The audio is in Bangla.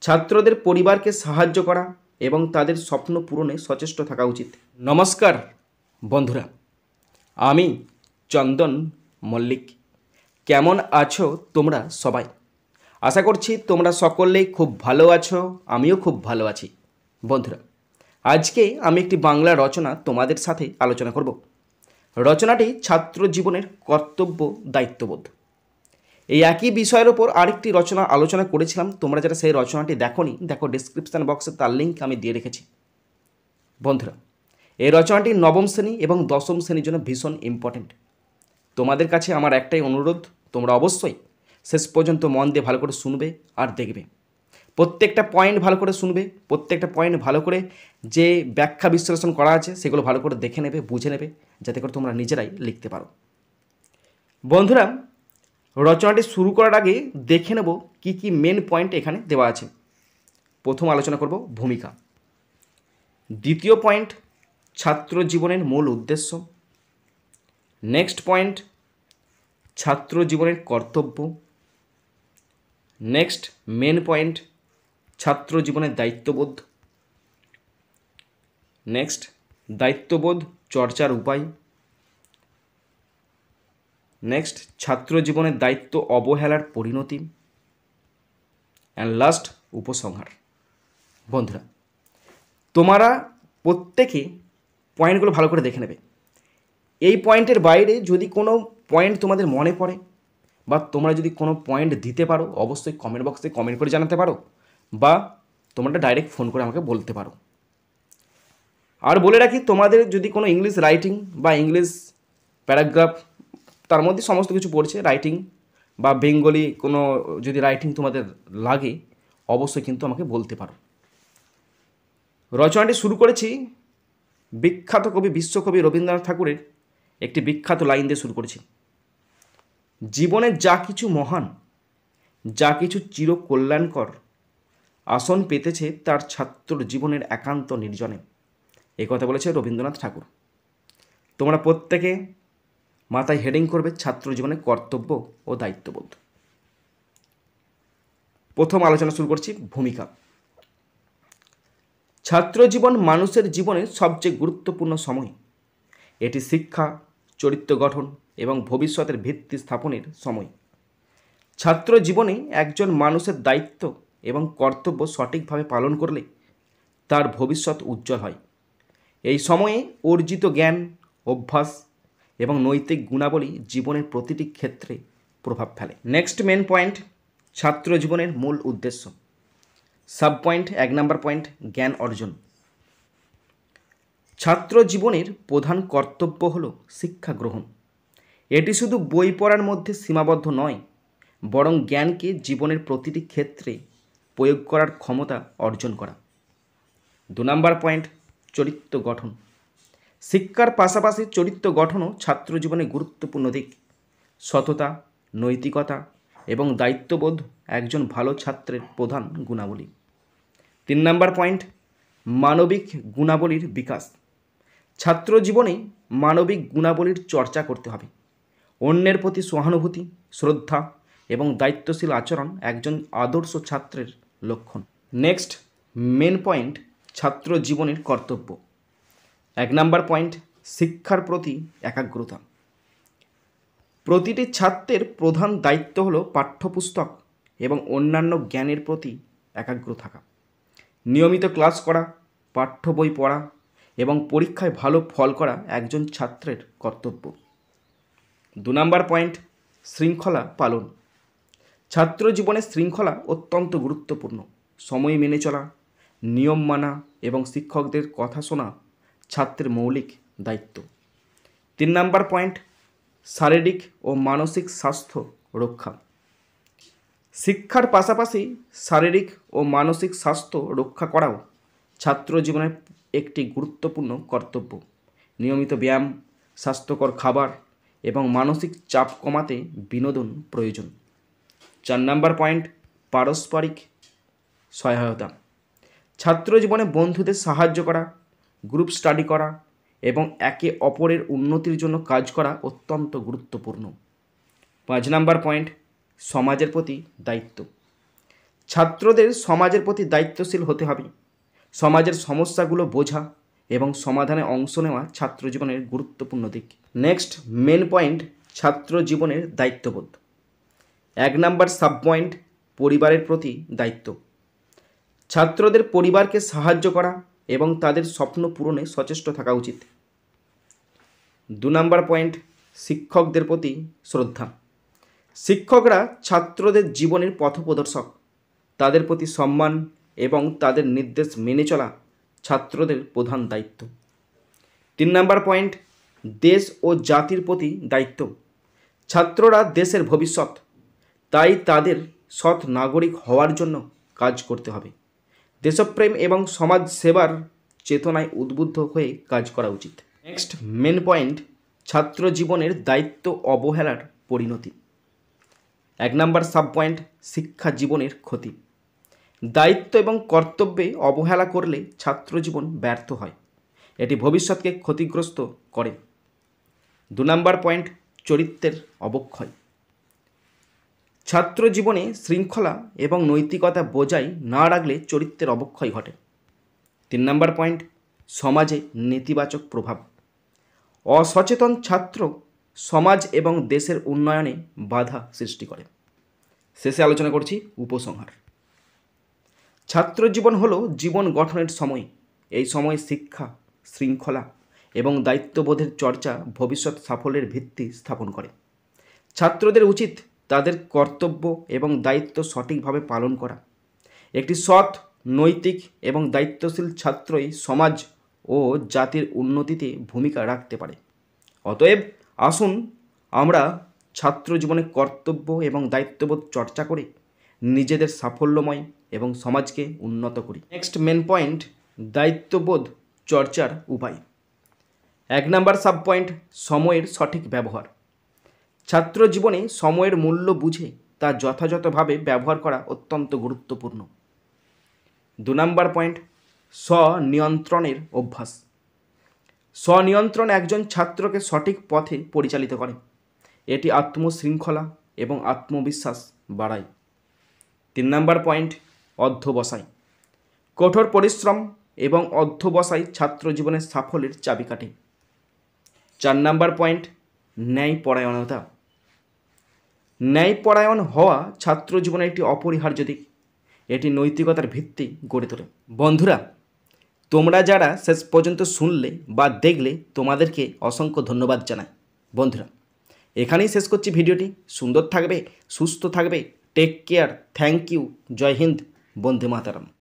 ছাত্রদের পরিবারকে সাহায্য করা এবং তাদের স্বপ্ন পূরণে সচেষ্ট থাকা উচিত। নমস্কার বন্ধুরা, আমি চন্দন মল্লিক। কেমন আছো তোমরা সবাই? আশা করছি তোমরা সকলেই খুব ভালো আছো, আমিও খুব ভালো আছি। বন্ধুরা, আজকে আমি একটি বাংলা রচনা তোমাদের সাথে আলোচনা করব। রচনাটি ছাত্র জীবনের কর্তব্য দায়িত্ববোধ। এই একই বিষয়ের ওপর আরেকটি রচনা আলোচনা করেছিলাম। তোমরা যারা সেই রচনাটি দেখোনি, দেখো ডিসক্রিপশান বক্সে তার লিঙ্ক আমি দিয়ে রেখেছি। বন্ধুরা, এই রচনাটি নবম শ্রেণী এবং দশম শ্রেণীর জন্য ভীষণ ইম্পর্টেন্ট। তোমাদের কাছে আমার একটাই অনুরোধ, তোমরা অবশ্যই শেষ পর্যন্ত মন দিয়ে ভালো করে শুনবে আর দেখবে। প্রত্যেকটা পয়েন্ট ভালো করে শুনবে, প্রত্যেকটা পয়েন্ট ভালো করে যে ব্যাখ্যা বিশ্লেষণ করা আছে সেগুলো ভালো করে দেখে নেবে, বুঝে নেবে, যাতে করে তোমরা নিজেরাই লিখতে পারো। বন্ধুরা, রচনাটি শুরু করার আগে দেখে নেব কি কি মেন পয়েন্ট এখানে দেওয়া আছে। প্রথম আলোচনা করব ভূমিকা। দ্বিতীয় পয়েন্ট ছাত্র জীবনের মূল উদ্দেশ্য। নেক্সট পয়েন্ট ছাত্র জীবনের কর্তব্য। নেক্সট মেন পয়েন্ট ছাত্র জীবনের দায়িত্ববোধ। নেক্সট দায়িত্ববোধ চর্চার উপায়। নেক্সট ছাত্র জীবনের দায়িত্ব অবহেলার পরিণতি। অ্যান্ড লাস্ট উপসংহার। বন্ধুরা, তোমরা প্রত্যেকে পয়েন্টগুলো ভালো করে দেখে নেবে। এই পয়েন্টের বাইরে যদি কোনো পয়েন্ট তোমাদের মনে পড়ে বা তোমরা যদি কোনো পয়েন্ট দিতে পারো, অবশ্যই কমেন্ট বক্সে কমেন্ট করে জানাতে পারো, বা তোমরা ডাইরেক্ট ফোন করে আমাকে বলতে পারো। আর বলে রাখি, তোমাদের যদি কোনো ইংলিশ রাইটিং বা ইংলিশ প্যারাগ্রাফ, তার মধ্যে সমস্ত কিছু পড়ছে, রাইটিং বা বেঙ্গলি কোনো যদি রাইটিং তোমাদের লাগে, অবশ্যই কিন্তু আমাকে বলতে পারো। রচনাটি শুরু করেছি বিখ্যাত কবি, বিশ্বকবি রবীন্দ্রনাথ ঠাকুরের একটি বিখ্যাত লাইন দিয়ে শুরু করেছি। জীবনে যা কিছু মহান, যা কিছু চিরকল্যাণকর, আসন পেতেছে তার ছাত্র জীবনের একান্ত নির্জনে। এই কথা বলেছে রবীন্দ্রনাথ ঠাকুর। তোমরা প্রত্যেকে মাথায় হেডিং করবে ছাত্র জীবনের কর্তব্য ও দায়িত্ববোধ। প্রথম আলোচনা শুরু করছি ভূমিকা। ছাত্র জীবন মানুষের জীবনের সবচেয়ে গুরুত্বপূর্ণ সময়। এটি শিক্ষা, চরিত্র গঠন এবং ভবিষ্যতের ভিত্তি স্থাপনের সময়। ছাত্র জীবনে একজন মানুষের দায়িত্ব এবং কর্তব্য সঠিকভাবে পালন করলে তার ভবিষ্যৎ উজ্জ্বল হয়। এই সময়ে অর্জিত জ্ঞান, অভ্যাস এবং নৈতিক গুণাবলী জীবনের প্রতিটি ক্ষেত্রে প্রভাব ফেলে। নেক্সট মেন পয়েন্ট ছাত্র জীবনের মূল উদ্দেশ্য। সাব পয়েন্ট 1 নম্বর পয়েন্ট জ্ঞান অর্জন। ছাত্র জীবনের প্রধান কর্তব্য হল শিক্ষা গ্রহণ। এটি শুধু বই পড়ার মধ্যে সীমাবদ্ধ নয়, বরং জ্ঞানকে জীবনের প্রতিটি ক্ষেত্রে প্রয়োগ করার ক্ষমতা অর্জন করা। 2 নম্বর পয়েন্ট চরিত্র গঠন। শিক্ষার পাশাপাশি চরিত্র গঠনও ছাত্র জীবনে গুরুত্বপূর্ণ দিক। সততা, নৈতিকতা এবং দায়িত্ববোধ একজন ভালো ছাত্রের প্রধান গুণাবলী। 3 নম্বর পয়েন্ট মানবিক গুণাবলীর বিকাশ। ছাত্র জীবনে মানবিক গুণাবলীর চর্চা করতে হবে। অন্যের প্রতি সহানুভূতি, শ্রদ্ধা এবং দায়িত্বশীল আচরণ একজন আদর্শ ছাত্রের লক্ষণ। নেক্সট মেন পয়েন্ট ছাত্র জীবনের কর্তব্য। 1 নম্বর পয়েন্ট শিক্ষার প্রতি একাগ্রতা। প্রতিটি ছাত্রের প্রধান দায়িত্ব হলো পাঠ্যপুস্তক এবং অন্যান্য জ্ঞানের প্রতি একাগ্র থাকা। নিয়মিত ক্লাস করা, পাঠ্য বই পড়া এবং পরীক্ষায় ভালো ফল করা একজন ছাত্রের কর্তব্য। 2 নম্বর পয়েন্ট শৃঙ্খলা পালন। ছাত্র জীবনে শৃঙ্খলা অত্যন্ত গুরুত্বপূর্ণ। সময় মেনে চলা, নিয়ম মানা এবং শিক্ষকদের কথা শোনা ছাত্রের মৌলিক দায়িত্ব। 3 নম্বর পয়েন্ট শারীরিক ও মানসিক স্বাস্থ্য রক্ষা। শিক্ষার পাশাপাশি শারীরিক ও মানসিক স্বাস্থ্য রক্ষা করাও ছাত্র জীবনের একটি গুরুত্বপূর্ণ কর্তব্য। নিয়মিত ব্যায়াম, স্বাস্থ্যকর খাবার এবং মানসিক চাপ কমাতে বিনোদন প্রয়োজন। 4 নম্বর পয়েন্ট পারস্পরিক সহায়তা। ছাত্র জীবনে বন্ধুদের সাহায্য করা, গ্রুপ স্টাডি করা এবং একে অপরের উন্নতির জন্য কাজ করা অত্যন্ত গুরুত্বপূর্ণ। 5 নম্বর পয়েন্ট সমাজের প্রতি দায়িত্ব। ছাত্রদের সমাজের প্রতি দায়িত্বশীল হতে হবে। সমাজের সমস্যাগুলো বোঝা এবং সমাধানে অংশ নেওয়া ছাত্র জীবনের গুরুত্বপূর্ণ দিক। নেক্সট মেন পয়েন্ট, ছাত্র জীবনের দায়িত্ববোধ। 1 নাম্বার সাব পয়েন্ট, পরিবারের প্রতি দায়িত্ব। ছাত্রদের পরিবারকে সাহায্য করা এবং তাদের স্বপ্ন পূরণে সচেষ্ট থাকা উচিত। 2 নাম্বার পয়েন্ট, শিক্ষকদের প্রতি শ্রদ্ধা। শিক্ষকরা ছাত্রদের জীবনের পথপ্রদর্শক। তাদের প্রতি সম্মান এবং তাদের নির্দেশ মেনে চলা ছাত্রদের প্রধান দায়িত্ব। 3 নাম্বার পয়েন্ট, দেশ ও জাতির প্রতি দায়িত্ব। ছাত্ররা দেশের ভবিষ্যৎ, তাই তাদের সৎ নাগরিক হওয়ার জন্য কাজ করতে হবে। দেশপ্রেম এবং সমাজ সেবার চেতনায় উদ্বুদ্ধ হয়ে কাজ করা উচিত। নেক্সট মেন পয়েন্ট, ছাত্র জীবনের দায়িত্ব অবহেলার পরিণতি। 1 নাম্বার সাব পয়েন্ট, শিক্ষা জীবনের ক্ষতি। দায়িত্ব এবং কর্তব্যে অবহেলা করলে ছাত্র জীবন ব্যর্থ হয়। এটি ভবিষ্যৎকে ক্ষতিগ্রস্ত করে। 2 নাম্বার পয়েন্ট, চরিত্রের অবক্ষয়। ছাত্র জীবনে শৃঙ্খলা এবং নৈতিকতা বজায় না রাখলে চরিত্রের অবক্ষয় ঘটে। 3 নাম্বার পয়েন্ট, সমাজে নেতিবাচক প্রভাব। অসচেতন ছাত্র সমাজ এবং দেশের উন্নয়নে বাধা সৃষ্টি করে। শেষে আলোচনা করছি উপসংহার। ছাত্র জীবন হলো জীবন গঠনের সময়। এই সময় শিক্ষা, শৃঙ্খলা এবং দায়িত্ববোধের চর্চা ভবিষ্যৎ সাফল্যের ভিত্তি স্থাপন করে। ছাত্রদের উচিত তাদের কর্তব্য এবং দায়িত্ব সঠিকভাবে পালন করা। একটি সৎ, নৈতিক এবং দায়িত্বশীল ছাত্রই সমাজ ও জাতির উন্নতিতে ভূমিকা রাখতে পারে। অতএব আসুন আমরা ছাত্র জীবনে কর্তব্য এবং দায়িত্ববোধ চর্চা করে নিজেদের সাফল্যময় এবং সমাজকে উন্নত করি। নেক্সট মেন পয়েন্ট, দায়িত্ববোধ চর্চার উপায়। 1 নাম্বার সাব পয়েন্ট, সময়ের সঠিক ব্যবহার। ছাত্র জীবনে সময়ের মূল্য বুঝে তা যথাযথভাবে ব্যবহার করা অত্যন্ত গুরুত্বপূর্ণ। 2 নাম্বার পয়েন্ট, স্বনিয়ন্ত্রণের অভ্যাস। স্বনিয়ন্ত্রণ একজন ছাত্রকে সঠিক পথে পরিচালিত করে। এটি আত্মশৃঙ্খলা এবং আত্মবিশ্বাস বাড়ায়। 3 নাম্বার পয়েন্ট, অধ্যবসায়। কঠোর পরিশ্রম এবং অধ্যবসায় ছাত্র জীবনের সাফল্যের চাবিকাঠি। 4 নাম্বার পয়েন্ট, ন্যায়পরায়ণতা। ন্যায়পরায়ণ হওয়া ছাত্র জীবনের একটি অপরিহার্য দিক। এটি নৈতিকতার ভিত্তি গড়ে তোলে। বন্ধুরা, তোমরা যারা শেষ পর্যন্ত শুনলে বা দেখলে তোমাদেরকে অসংখ্য ধন্যবাদ জানাই। বন্ধুরা, এখানেই শেষ করছি ভিডিওটি। সুন্দর থাকবে, সুস্থ থাকবে, টেক কেয়ার, থ্যাংক ইউ, জয় হিন্দ, বন্দে মাতরম।